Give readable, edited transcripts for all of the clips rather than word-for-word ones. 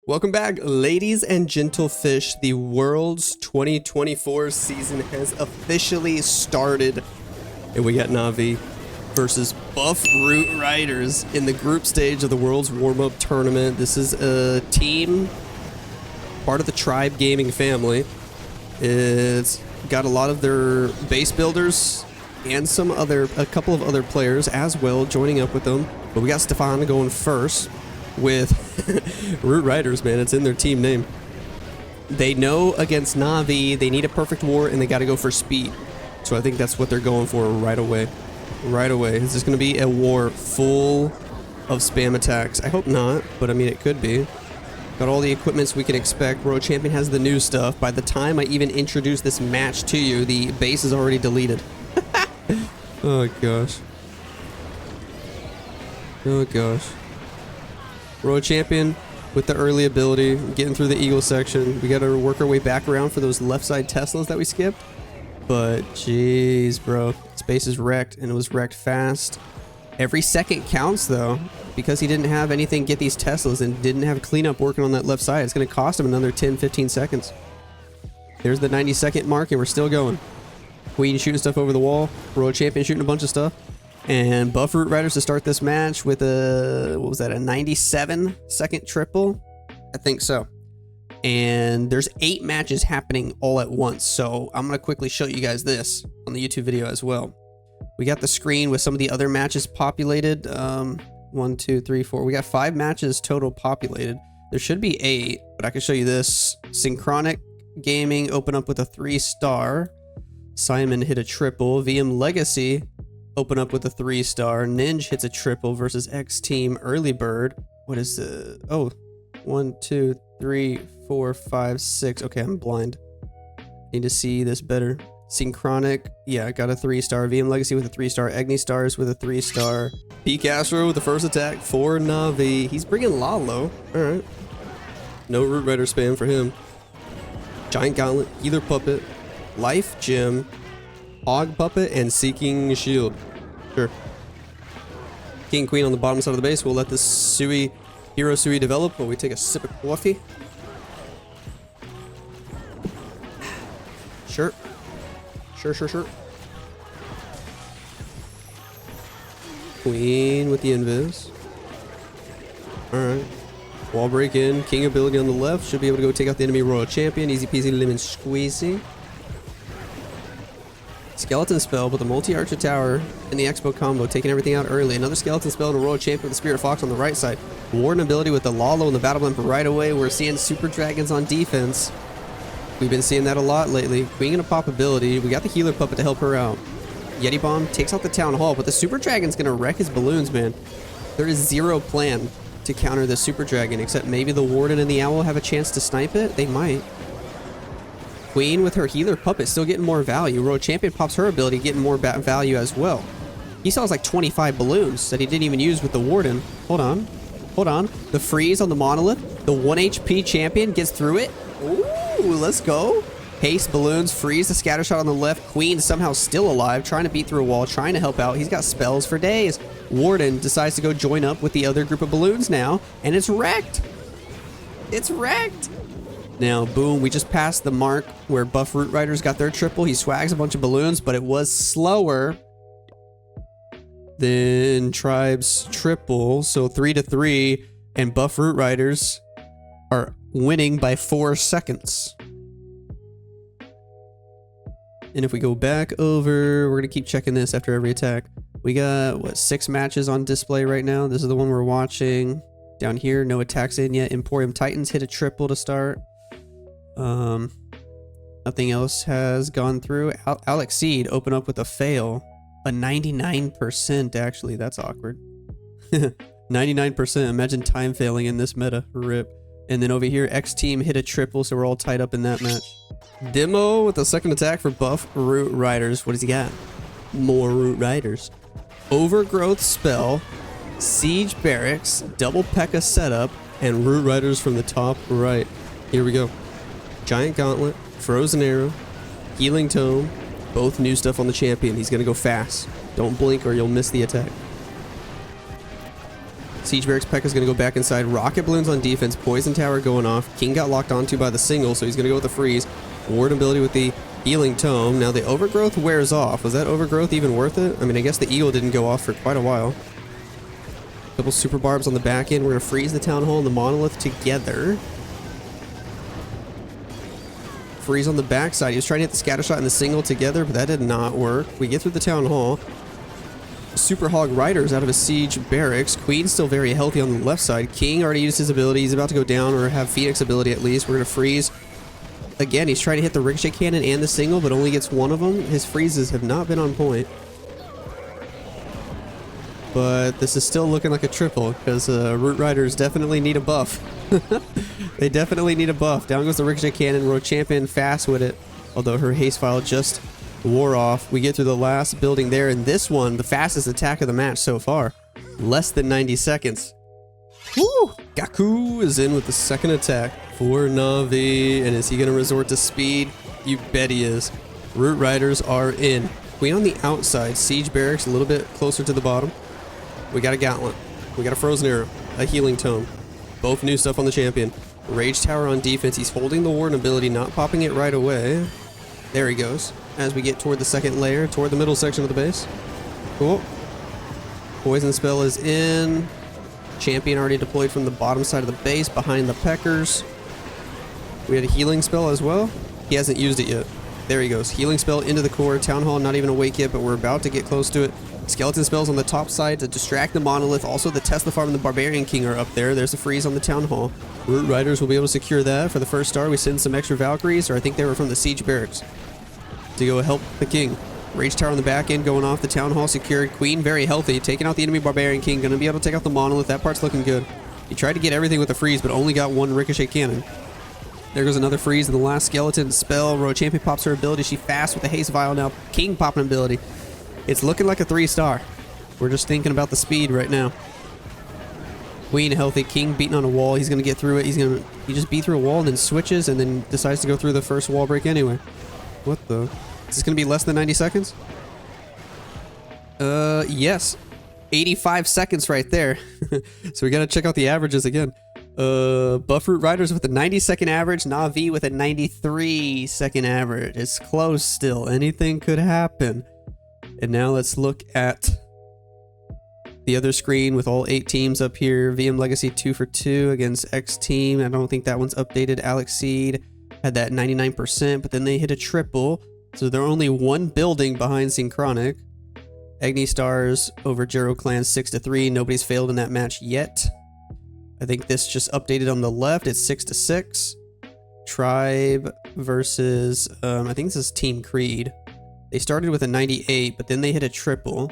Welcome back, ladies and gentlefish. The Worlds 2024 season has officially started, and we got NAVI versus Buff Root Riders in the group stage of the Worlds warm-up tournament. This is a team, part of the Tribe Gaming family. It's got a lot of their base builders and a couple of other players as well joining up with them. But we got Stefan going first with Root Riders, man. It's in their team name. They know against NAVI, they need a perfect war and they got to go for speed. So I think that's what they're going for right away. Right away. Is this going to be a war full of spam attacks? I hope not, but I mean, it could be. Got all the equipments we can expect. World Champion has the new stuff. By the time I even introduce this match to you, the base is already deleted. Oh, gosh. Oh, gosh. World Champion with the early ability, getting through the Eagle section. We got to work our way back around for those left side Teslas that we skipped. But, jeez, bro. Space is wrecked, and it was wrecked fast. Every second counts, though. Because he didn't have anything get these Teslas and didn't have cleanup working on that left side. It's going to cost him another 10-15 seconds. There's the 90-second mark, and we're still going. Queen shooting stuff over the wall. World Champion shooting a bunch of stuff. And Buff Root Riders to start this match with a, what was that, a 97-second triple? I think so. And there's 8 matches happening all at once. So I'm going to quickly show you guys this on the YouTube video as well. We got the screen with some of the other matches populated. 1, 2, 3, 4. We got 5 matches total populated. There should be 8, but I can show you this. Synchronic Gaming open up with a 3-star. Simon hit a triple. VM Legacy open up with a 3-star. Ninja hits a triple versus X Team Early Bird. What is the... Oh, 1, 2, 3, 4, 5, 6. Okay, I'm blind. Need to see this better. Synchronic, yeah, got a 3-star. VM Legacy with a 3-star. Agni Stars with a 3-star. P. Castro with the first attack for NAVI. He's bringing Lalo. All right. No Root Rider spam for him. Giant Gauntlet, Healer Puppet, Life Gem, Hog Puppet, and Seeking Shield. Sure. King Queen on the bottom side of the base. We'll let this Hero Sui develop while we take a sip of coffee. Sure. Sure. Queen with the invis. Alright. Wall break in. King ability on the left. Should be able to go take out the enemy Royal Champion. Easy peasy lemon squeezy. Skeleton spell, but the multi-archer tower in the Expo combo, taking everything out early. Another skeleton spell and a Royal Champion with the Spirit Fox on the right side. Warden ability with the Lalo and the Battle Blimp right away. We're seeing Super Dragons on defense. We've been seeing that a lot lately. Queen gonna pop ability. We got the Healer Puppet to help her out. Yeti Bomb takes out the Town Hall, but the Super Dragon's gonna wreck his balloons, man. There is zero plan to counter the Super Dragon, except maybe the Warden and the Owl have a chance to snipe it. They might. Queen with her Healer Puppet still getting more value. Royal Champion pops her ability, getting more value as well. He still has like 25 balloons that he didn't even use with the Warden. Hold on. The freeze on the Monolith. The 1 HP champion gets through it. Ooh, let's go. Haste, balloons, freeze, the scatter shot on the left. Queen somehow still alive, trying to beat through a wall, trying to help out. He's got spells for days. Warden decides to go join up with the other group of balloons now, and it's wrecked. It's wrecked. Now, boom, we just passed the mark where Buff Root Riders got their triple. He swags a bunch of balloons, but it was slower than Tribe's triple. So 3-3, and Buff Root Riders are winning by 4 seconds. And if we go back over, we're going to keep checking this after every attack. We got, what, 6 matches on display right now. This is the one we're watching. Down here, no attacks in yet. Emporium Titans hit a triple to start. Nothing else has gone through. Alex Seed open up with a fail. A 99%, actually. That's awkward. 99%. Imagine time failing in this meta. RIP. And then over here, X Team hit a triple, so we're all tied up in that match. Demo with the second attack for Buff Root Riders. What does he got? More Root Riders. Overgrowth spell, Siege Barracks, double P.E.K.K.A. setup, and Root Riders from the top right. Here we go. Giant Gauntlet, Frozen Arrow, Healing Tome, both new stuff on the champion. He's going to go fast. Don't blink or you'll miss the attack. Siege Barracks P.E.K.K.A is going to go back inside. Rocket Balloons on defense. Poison Tower going off. King got locked onto by the single, so he's going to go with the freeze. Ward ability with the Healing Tome. Now the Overgrowth wears off. Was that Overgrowth even worth it? I mean, I guess the Eagle didn't go off for quite a while. Couple Super Barbs on the back end. We're going to freeze the Town Hall and the Monolith together. Freeze on the backside. He was trying to hit the Scatter Shot and the single together, but that did not work. We get through the Town Hall. Super Hog Riders out of his Siege Barracks. Queen's still very healthy on the left side. King already used his ability. He's about to go down, or have Phoenix ability at least. We're going to freeze. Again, he's trying to hit the Ricochet Cannon and the single, but only gets one of them. His freezes have not been on point. But this is still looking like a triple, because Root Riders definitely need a buff. They definitely need a buff. Down goes the Ricochet Cannon. Road Champion fast with it, although her haste file just wore off. We get through the last building there, and this one, the fastest attack of the match so far. Less than 90 seconds. Woo! Gaku is in with the second attack for Navi, and is he going to resort to speed? You bet he is. Root Riders are in. Queen on the outside. Siege Barracks a little bit closer to the bottom. We got a Gauntlet. We got a Frozen Arrow. A Healing Tome. Both new stuff on the champion. Rage Tower on defense. He's holding the Warden ability, not popping it right away. There he goes. As we get toward the second layer, toward the middle section of the base. Cool. Poison Spell is in. Champion already deployed from the bottom side of the base, behind the Peckers. We had a Healing Spell as well. He hasn't used it yet. There he goes. Healing Spell into the core. Town Hall not even awake yet, but we're about to get close to it. Skeleton Spells on the top side to distract the Monolith. Also, the Tesla Farm and the Barbarian King are up there. There's a freeze on the Town Hall. Root Riders will be able to secure that for the first star. We send some extra Valkyries, or I think they were from the Siege Barracks, to go help the King. Rage Tower on the back end going off. The Town Hall secured. Queen very healthy. Taking out the enemy Barbarian King. Going to be able to take out the Monolith. That part's looking good. He tried to get everything with the freeze, but only got one Ricochet Cannon. There goes another freeze in the last Skeleton Spell. Road Champion pops her ability. She fast with the Haste Vial now. King popping ability. It's looking like a 3-star. We're just thinking about the speed right now. Queen healthy. King beating on a wall. He's going to get through it. He just beat through a wall and then switches and then decides to go through the first wall break anyway. What the? Is this going to be less than 90 seconds? Yes. 85 seconds right there. So we got to check out the averages again. Buffroot Riders with a 90-second average. Navi with a 93-second average. It's close still. Anything could happen. And now let's look at the other screen with all 8 teams up here. VM Legacy 2 for 2 against X Team. I don't think that one's updated. Alex Seed had that 99%, but then they hit a triple. So they're only one building behind Synchronic. Agni Stars over Jero Clan 6-3. Nobody's failed in that match yet. I think this just updated on the left. It's 6-6. Tribe versus, I think this is Team Creed. They started with a 98, but then they hit a triple.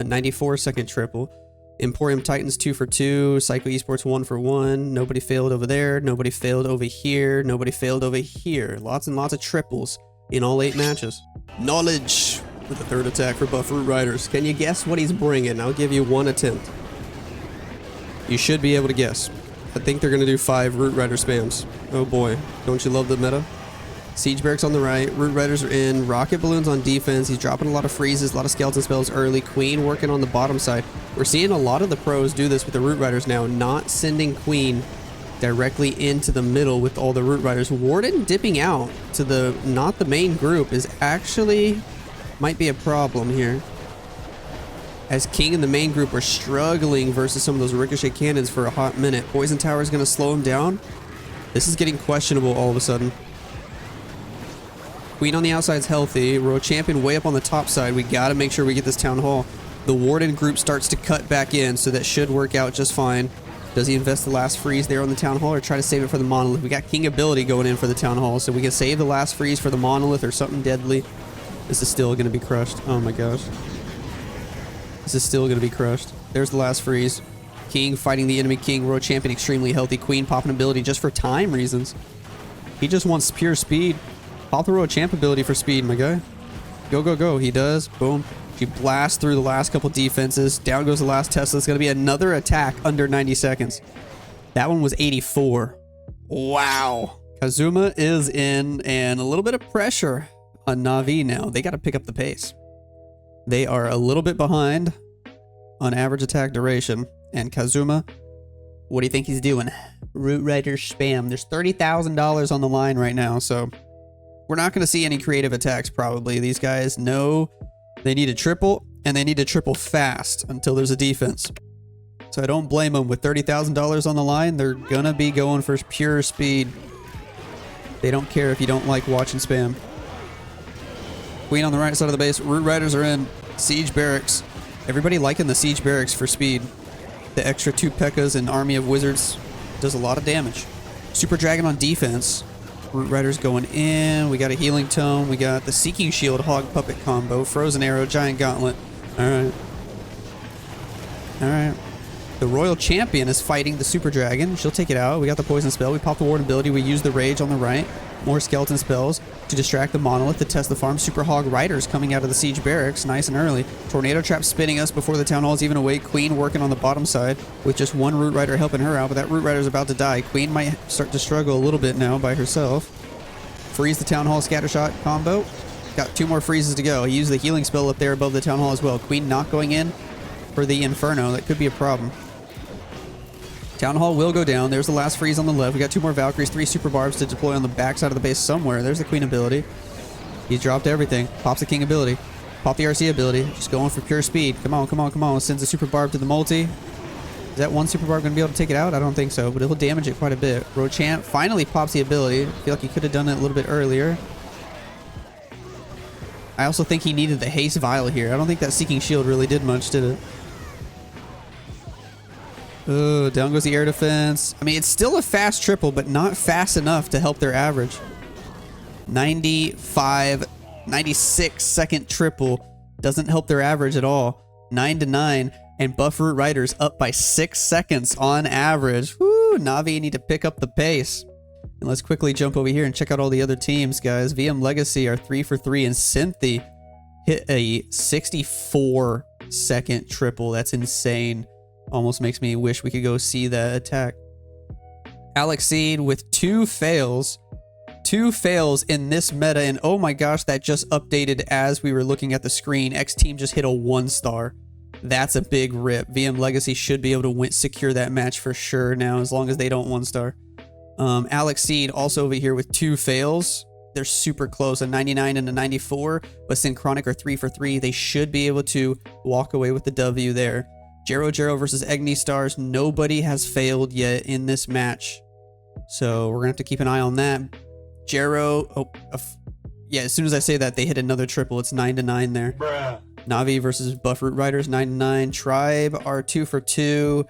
A 94-second triple. Emporium Titans 2 for 2. Psycho Esports 1 for 1. Nobody failed over there. Nobody failed over here. Nobody failed over here. Lots and lots of triples in all 8 matches. Knowledge with the third attack for Buffroot Riders. Can you guess what he's bringing? I'll give you one attempt. You should be able to guess. I think they're going to do 5 Root Rider spams. Oh boy. Don't you love the meta? Siege Barracks on the right. Root Riders are in. Rocket Balloons on defense. He's dropping a lot of freezes, a lot of Skeleton Spells early. Queen working on the bottom side. We're seeing a lot of the pros do this with the Root Riders now, not sending Queen directly into the middle with all the Root Riders. Warden dipping out to the not the main group is actually might be a problem here, as King and the main group are struggling versus some of those Ricochet Cannons for a hot minute. Poison Tower is going to slow him down. This is getting questionable all of a sudden. Queen on the outside is healthy. Road Champion way up on the top side. We got to make sure we get this Town Hall. The Warden group starts to cut back in, so that should work out just fine. Does he invest the last freeze there on the Town Hall, or try to save it for the Monolith? We got King ability going in for the Town Hall, so we can save the last freeze for the Monolith or something deadly. This is still going to be crushed. Oh my gosh. This is still going to be crushed. There's the last freeze. King fighting the enemy King. Road Champion extremely healthy. Queen popping ability just for time reasons. He just wants pure speed. Pop the Road Champ ability for speed, my guy. Go, go, go. He does. Boom. She blasts through the last couple defenses. Down goes the last Tesla. It's going to be another attack under 90 seconds. That one was 84. Wow. Kazuma is in, and a little bit of pressure on Navi now. They got to pick up the pace. They are a little bit behind on average attack duration, and Kazuma. What do you think he's doing? Root Rider spam. There's $30,000 on the line right now, so we're not going to see any creative attacks probably. These guys know they need a triple, and they need to triple fast until there's a defense. So I don't blame them. With $30,000 on the line, they're going to be going for pure speed. They don't care if you don't like watching spam. Queen on the right side of the base. Root Riders are in. Siege Barracks. Everybody liking the Siege Barracks for speed. The extra 2 P.E.K.K.A.s and Army of Wizards does a lot of damage. Super Dragon on defense. Root Riders going in. We got a Healing Tome. We got the Seeking Shield Hog Puppet combo. Frozen Arrow, Giant Gauntlet. Alright. Alright. The Royal Champion is fighting the Super Dragon. She'll take it out. We got the Poison Spell. We pop the Ward ability. We use the Rage on the right. More Skeleton Spells to distract the Monolith to test the farm. Super Hog Riders coming out of the Siege Barracks. Nice and early. Tornado Trap spinning us before the Town Hall is even awake. Queen working on the bottom side with just 1 Root Rider helping her out, but that Root Rider is about to die. Queen might start to struggle a little bit now by herself. Freeze the Town Hall Scattershot combo. Got 2 more freezes to go. He used the Healing Spell up there above the Town Hall as well. Queen not going in for the Inferno. That could be a problem. Town Hall will go down. There's the last freeze on the left. We got 2 more Valkyries, 3 Super Barbs to deploy on the backside of the base somewhere. There's the Queen ability. He dropped everything. Pops the King ability. Pop the RC ability. Just going for pure speed. Come on, come on, come on. Sends a Super Barb to the multi. Is that 1 Super Barb going to be able to take it out? I don't think so, but it'll damage it quite a bit. Rochamp finally pops the ability. I feel like he could have done it a little bit earlier. I also think he needed the Haste Vial here. I don't think that Seeking Shield really did much, did it? Oh, down goes the air defense. I mean, it's still a fast triple, but not fast enough to help their average. 96 second triple doesn't help their average at all. 9-9, and Buff Root Riders up by 6 seconds on average. Woo, Navi need to pick up the pace. And let's quickly jump over here and check out all the other teams, guys. VM Legacy are 3 for 3, and Cynthia hit a 64 second triple. That's insane. Almost makes me wish we could go see that attack. Alex Seed with 2 fails. 2 fails in this meta, and oh my gosh, that just updated as we were looking at the screen. X Team just hit a 1-star. That's a big rip. VM Legacy should be able to secure that match for sure now, as long as they don't 1-star. Alex Seed also over here with 2 fails. They're super close, a 99 and a 94, but Synchronic are 3 for 3. They should be able to walk away with the W there. Jero versus Agni Stars. Nobody has failed yet in this match, so we're gonna have to keep an eye on that. Jero, yeah, as soon as I say that, they hit another triple. It's 9-9 there. Bruh. Navi versus Buff Root Riders, 9-9. Tribe are 2 for 2,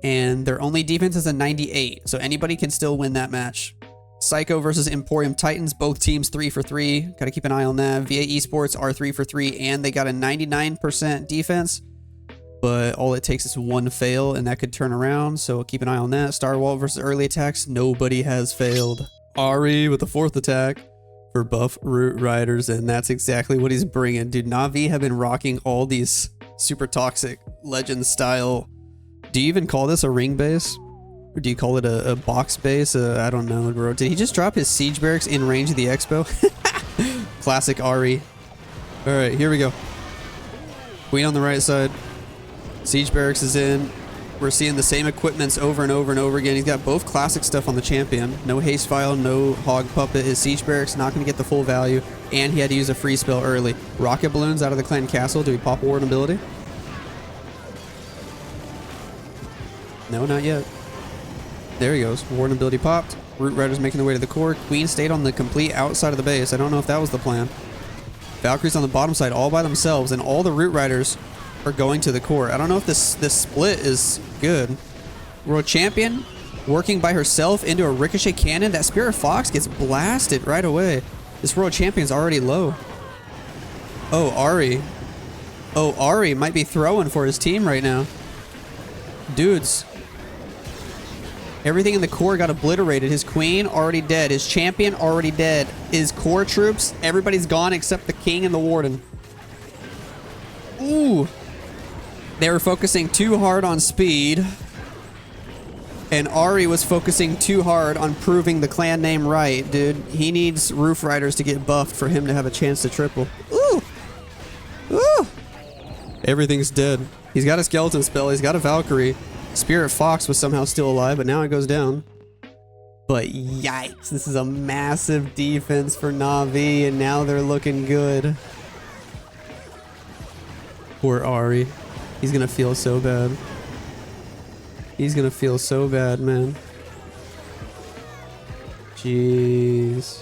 and their only defense is a 98, so anybody can still win that match. Psycho versus Emporium Titans, both teams 3 for 3. Got to keep an eye on that. VA Esports are 3 for 3, and they got a 99% defense. But all it takes is 1 fail, and that could turn around, so keep an eye on that. Star Wall versus Early Attacks, nobody has failed. Ari with the 4th attack for Buff Root Riders, and that's exactly what he's bringing. Dude, Navi have been rocking all these super toxic legend style. Do you even call this a ring base? Or do you call it a box base? I don't know, bro. Did he just drop his Siege Barracks in range of the Expo? Classic Ari. All right, here we go. Queen on the right side. Siege Barracks is in. We're seeing the same equipments over and over and over again. He's got both classic stuff on the champion. No Haste Vial, no Hog Puppet. His Siege Barracks not going to get the full value, and he had to use a free spell early. Rocket Balloons out of the Clan Castle. Do we pop a Warden ability? No, not yet. There he goes. Warden ability popped. Root Riders making their way to the core. Queen stayed on the complete outside of the base. I don't know if that was the plan. Valkyries on the bottom side all by themselves, and all the Root Riders are going to the core. I don't know if this split is good. World Champion working by herself into a Ricochet Cannon. That Spirit Fox gets blasted right away. This World Champion's already low. Oh, Ari. Oh, Ari might be throwing for his team right now. Dudes. Everything in the core got obliterated. His Queen already dead. His Champion already dead. His core troops, everybody's gone except the King and the Warden. Ooh. They were focusing too hard on speed, and Ari was focusing too hard on proving the clan name right, dude. He needs Roof Riders to get buffed for him to have a chance to triple. Ooh! Ooh! Everything's dead. He's got a Skeleton spell. He's got a Valkyrie. Spirit Fox was somehow still alive, but now it goes down. But yikes, this is a massive defense for Na'Vi, and now they're looking good. Poor Ari. He's gonna feel so bad. He's gonna feel so bad, man. Jeez.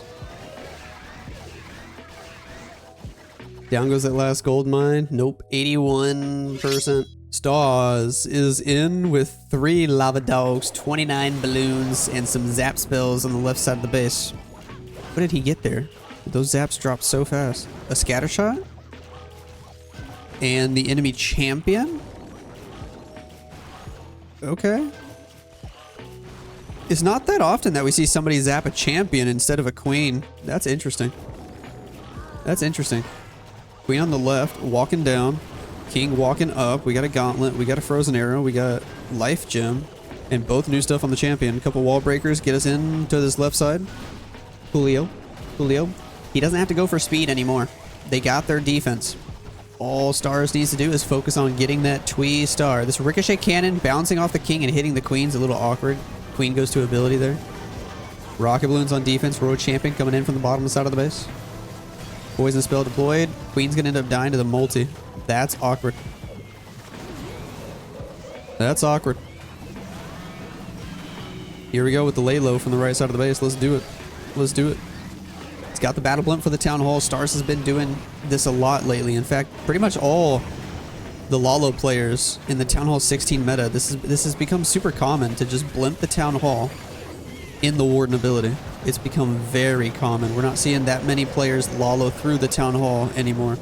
Down goes that last gold mine. Nope, 81%. Stars is in with 3 lava dogs, 29 balloons, and some zap spells on the left side of the base. What did he get there? Those zaps dropped so fast. A scatter shot? And the enemy champion? Okay. It's not that often that we see somebody zap a champion instead of a queen. That's interesting. That's interesting. Queen on the left, walking down. King walking up. We got a gauntlet. We got a frozen arrow. We got life gem. And both new stuff on the champion. A couple wall breakers get us into this left side. Julio. He doesn't have to go for speed anymore. They got their defense. All Stars needs to do is focus on getting that Twee star. This ricochet cannon bouncing off the king and hitting the queen's a little awkward. Queen goes to ability there. Rocket balloons on defense. Road champion coming in from the bottom side of the base. Poison spell deployed. Queen's gonna end up dying to the multi. That's awkward. That's awkward. Here we go with the lay low from the right side of the base. Let's do it. Let's do it. It's got the battle blimp for the town hall. Stars has been doing this a lot lately. In fact, pretty much all the Lalo players in the town hall 16 meta, this has become super common to just blimp the town hall in the warden ability. It's become very common. We're not seeing that many players Lalo through the town hall anymore.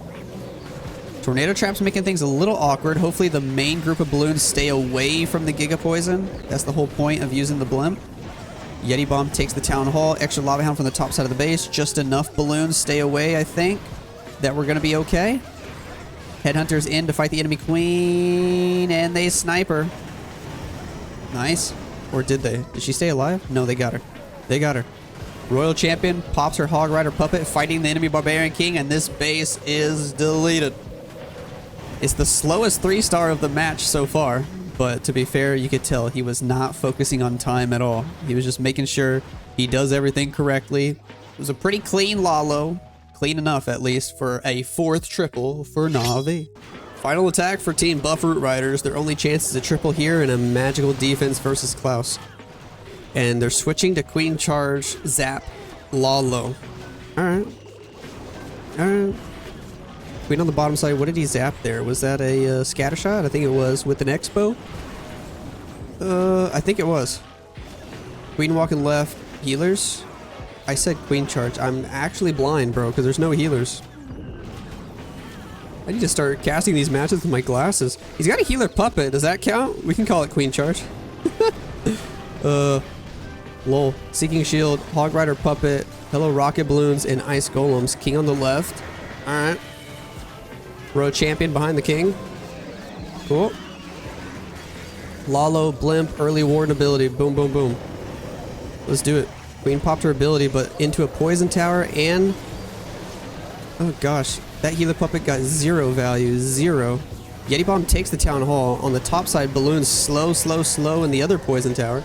Tornado Trap's making things a little awkward. Hopefully the main group of balloons stay away from the Giga Poison. That's the whole point of using the blimp. Yeti Bomb takes the town hall. Extra Lava Hound from the top side of the base. Just enough balloons stay away, I think, that we're going to be okay. Headhunter's in to fight the enemy queen, and they sniper. Nice. Or did they? Did she stay alive? No, they got her. They got her. Royal Champion pops her Hog Rider puppet, fighting the enemy Barbarian King, and this base is deleted. It's the slowest 3-star of the match so far, but to be fair, you could tell he was not focusing on time at all. He was just making sure he does everything correctly. It was a pretty clean Lalo. Clean enough, at least, for a 4th triple for Na'Vi. Final attack for Team Buff Root Riders. Their only chance is a triple here and a magical defense versus Klaus. And they're switching to Queen Charge, Zap, Lalo. Alright. Alright. Queen on the bottom side, what did he zap there? Was that a scatter shot? I think it was. With an Expo? I think it was. Queen walking left. Healers? I said Queen Charge. I'm actually blind, bro, because there's no healers. I need to start casting these matches with my glasses. He's got a healer puppet. Does that count? We can call it Queen Charge. Lol. Seeking Shield, Hog Rider puppet, Hello Rocket Balloons, and Ice Golems. King on the left. Alright. Road Champion behind the king. Cool. Lalo, Blimp, early warden ability. Boom, boom, boom. Let's do it. Queen popped her ability, but into a poison tower and... Oh gosh. That healer puppet got 0 value. 0. Yeti Bomb takes the town hall. On the top side, balloons slow, slow, slow in the other poison tower.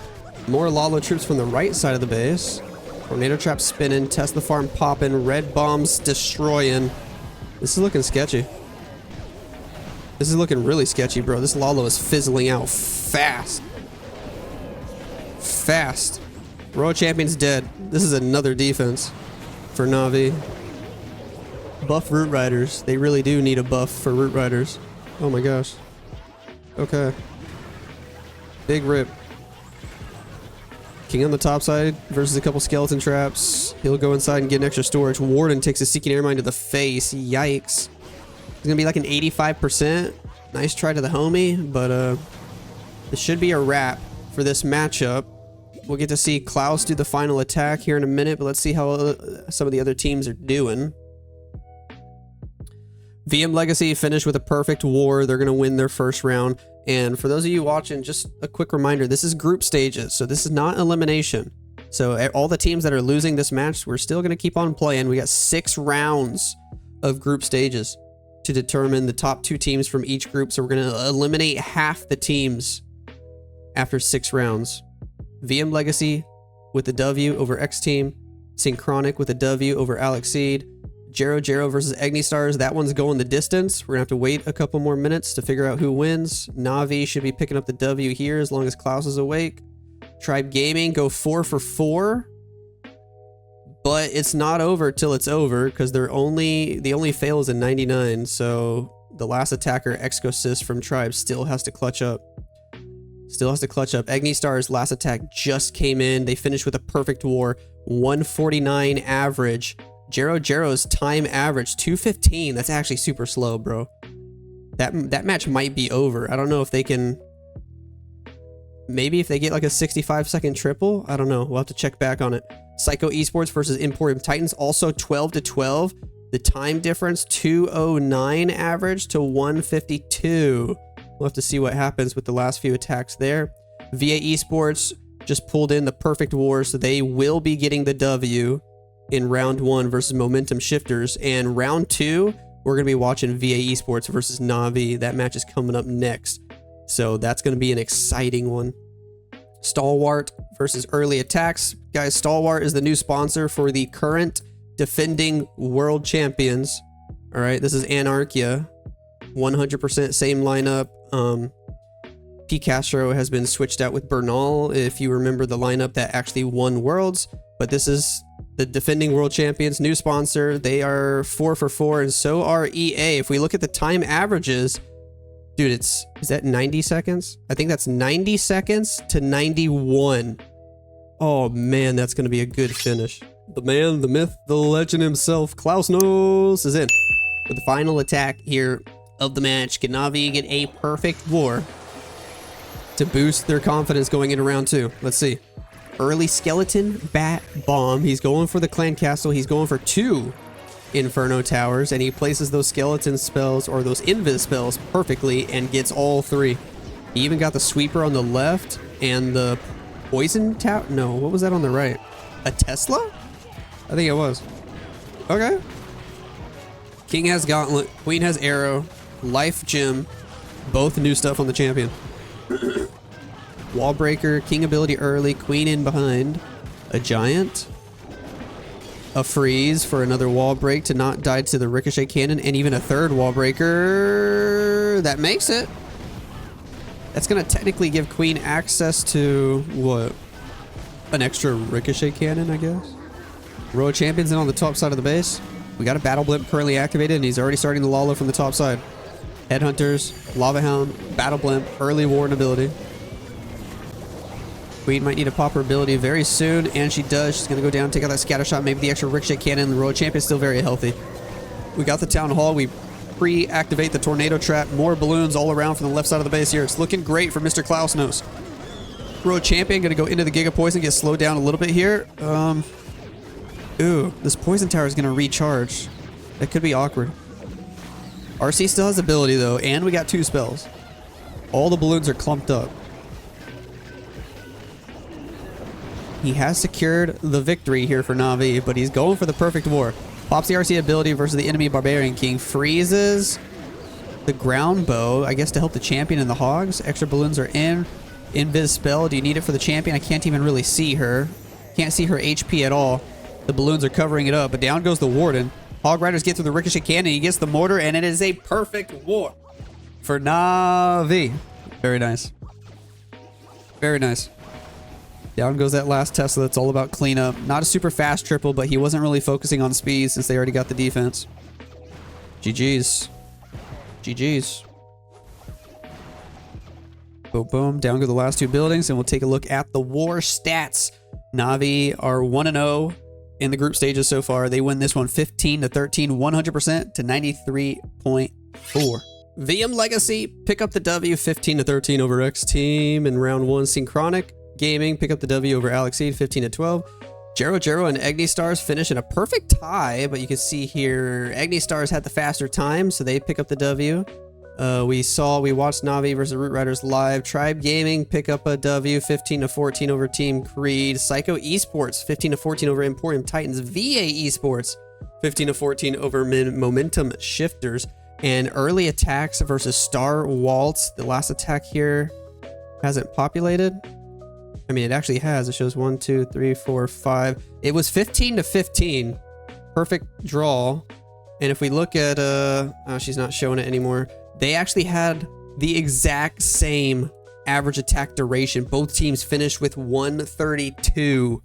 More Lalo troops from the right side of the base. Tornado Trap spinning. Tesla Farm popping. Red Bombs destroying. This is looking sketchy. This is looking really sketchy, bro. This Lalo is fizzling out fast. Fast. Royal Champion's dead. This is another defense for Na'Vi. Buff Root Riders. They really do need a buff for Root Riders. Oh my gosh. Okay. Big rip. King on the top side versus a couple skeleton traps. He'll go inside and get an extra storage. Warden takes a Seeking Airmine to the face. Yikes. It's gonna be like an 85%. Nice try to the homie, but this should be a wrap for this matchup. We'll get to see Klaus do the final attack here in a minute, but let's see how some of the other teams are doing. VM Legacy finished with a perfect war. They're gonna win their first round. And for those of you watching, just a quick reminder, this is group stages, so this is not elimination. So all the teams that are losing this match, we're still gonna keep on playing. We got 6 rounds of group stages to determine the top 2 teams from each group. So we're gonna eliminate half the teams after 6 rounds. VM Legacy with the W over X Team. Synchronic with a W over Alex Seed. Jero versus Stars. That one's going the distance. We're gonna have to wait a couple more minutes to figure out who wins. Navi should be picking up the W here as long as Klaus is awake. Tribe Gaming go 4 for 4. But it's not over till it's over because the only fail is in 99. So the last attacker, Exosys from Tribe, still has to clutch up. Stars' last attack just came in. They finished with a perfect war. 149 average. Jero's time average 215. That's actually super slow, bro. That match might be over. I don't know if they can. Maybe if they get like a 65-second triple. I don't know. We'll have to check back on it. Psycho Esports versus Emporium Titans. Also 12 to 12. The time difference 209 average to 152. We'll have to see what happens with the last few attacks there. VA Esports just pulled in the perfect war, so they will be getting the W in round 1 versus Momentum Shifters. And round 2, we're going to be watching VA Esports versus Navi. That match is coming up next. So that's going to be an exciting one. Stalwart versus Early Attacks. Guys, Stalwart is the new sponsor for the current defending world champions. All right, this is Anarchia. 100% same lineup. P. Castro has been switched out with Bernal, if you remember the lineup that actually won Worlds. But this is the defending world champions, new sponsor. They are 4 for 4, and so are EA. If we look at the time averages, dude, is that 90 seconds? I think that's 90 seconds to 91. Oh man, that's going to be a good finish. The man, the myth, the legend himself, Klausnos is in. For the final attack here of the match, can Navi get a perfect war to boost their confidence going into round 2? Let's see. Early Skeleton Bat Bomb. He's going for the Clan Castle. He's going for 2 Inferno Towers, and he places those skeleton spells or those invis spells perfectly and gets all 3. He even got the sweeper on the left and the poison tower. No, what was that on the right? A Tesla? I think it was. Okay. King has Gauntlet. Queen has Arrow. Life Gem. Both new stuff on the champion. Wall Breaker. King ability early. Queen in behind. A Giant. A freeze for another wall break to not die to the ricochet cannon, and even a 3rd wall breaker. That makes it. That's going to technically give Queen access to what? An extra ricochet cannon, I guess. Royal Champion's in on the top side of the base. We got a Battle Blimp currently activated, and he's already starting to Lalo from the top side. Headhunters, Lava Hound, Battle Blimp, early Warden ability. Queen might need to pop her ability very soon, and she does. She's going to go down, take out that scatter shot, maybe the extra ricochet cannon. The Royal Champion's still very healthy. We got the Town Hall. We pre-activate the Tornado Trap. More balloons all around from the left side of the base here. It's looking great for Mr. Klausnos. Royal Champion going to go into the Giga Poison, get slowed down a little bit here. Ooh, this Poison Tower is going to recharge. That could be awkward. RC still has ability, though, and we got 2 spells. All the balloons are clumped up. He has secured the victory here for Navi, but he's going for the perfect war. Pops the RC ability versus the enemy Barbarian King. Freezes the ground bow, I guess, to help the champion and the hogs. Extra balloons are in. Invis spell. Do you need it for the champion? I can't even really see her. Can't see her HP at all. The balloons are covering it up, but down goes the Warden. Hog Riders get through the ricochet cannon. He gets the mortar, and it is a perfect war for Navi. Very nice. Very nice. Down goes that last Tesla. That's all about cleanup. Not a super fast triple, but he wasn't really focusing on speed since they already got the defense. GG's. GG's. Boom, boom. Down go the last 2 buildings, and we'll take a look at the war stats. Navi are 1-0 in the group stages so far. They win this one 15 to 13, 100% to 93.4. VM Legacy pick up the W 15 to 13 over X Team in round 1. Synchronic Gaming pick up the W over Alex Seed 15 to 12. Jero and Stars finish in a perfect tie, but you can see here Stars had the faster time, so they pick up the W. We watched Navi versus Root Riders live. Tribe Gaming pick up a W 15 to 14 over Team Creed. Psycho Esports 15 to 14 over Emporium Titans. VA Esports 15 to 14 over Momentum Shifters. And Early Attacks versus Star Waltz. The last attack here hasn't populated. I mean, it actually has. It shows 1, 2, 3, 4, 5. It was 15 to 15. Perfect draw. And if we look at, oh, she's not showing it anymore. They actually had the exact same average attack duration. Both teams finished with 132,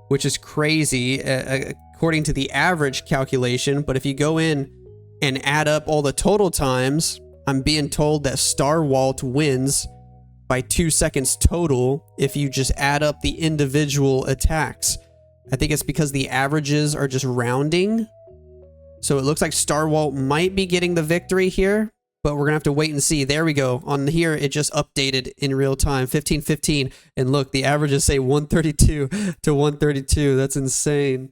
which is crazy according to the average calculation. But if you go in and add up all the total times, I'm being told that Star Walt wins by 2 seconds total if you just add up the individual attacks. I think it's because the averages are just rounding. So it looks like Star Walt might be getting the victory here, but we're gonna have to wait and see. There we go. On here, it just updated in real time, 15-15. And look, the averages say 132 to 132. That's insane.